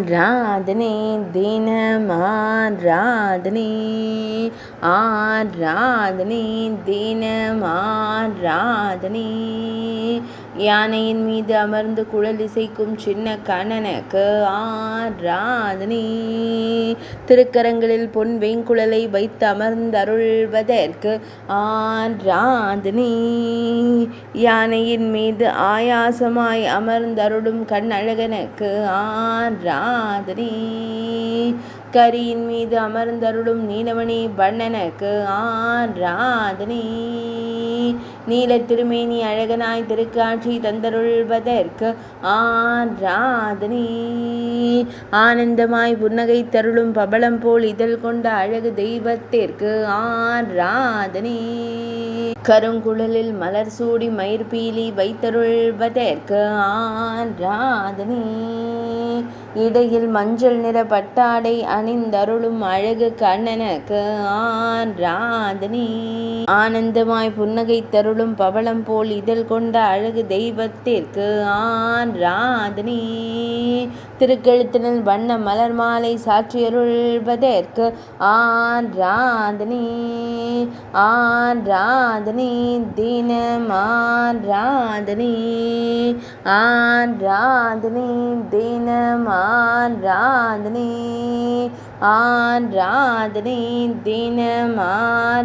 ஆராதனை தினமாராதனை ஆராதனை தினமாராதனை யானையின் மீது அமர்ந்து குழல் இசைக்கும் சின்ன கண்ணனுக்கு ஆராதனை திருக்கரங்களில் பொன் வேங்குழலை வைத்து அமர்ந்தருள்வதற்கு ஆராதனை யானையின் மீது ஆயாசமாய் அமர்ந்தருளும் கண்ணழகனுக்கு ஆராதனை கரியின் மீது அமர்ந்தருளும் நீலமணி வண்ணனுக்கு ஆராதனை நீல திருமேனி அழகனாய் திருக்காட்சி தந்தருள்வதற்கு ஆராதனை ஆனந்தமாய் புன்னகை தருளும் பபளம் போல் இதழ் கொண்ட அழகு தெய்வத்திற்கு ஆராதனை கருங்குழலில் மலர் சூடி மயிர்பீலி வைத்தருள்வதற்கு ஆராதனை இடையில் மஞ்சள் நிற பட்டாடை அணிந்தருளும் அழகு கண்ணனுக்கு ஆராதனை ஆனந்தமாய் புன்னகை தருளும் பவளம் போல் இதழ் கொண்ட அழகு தெய்வத்திற்கு ஆராதனை திருக்கழுத்தினில் வண்ண மலர் மாலை சாற்றியருள்வதற்கு ஆராதனை ஆராதனை தினமாராதனை ஆராதனை தினமாராதனை ஆராதனை தினமாராதனை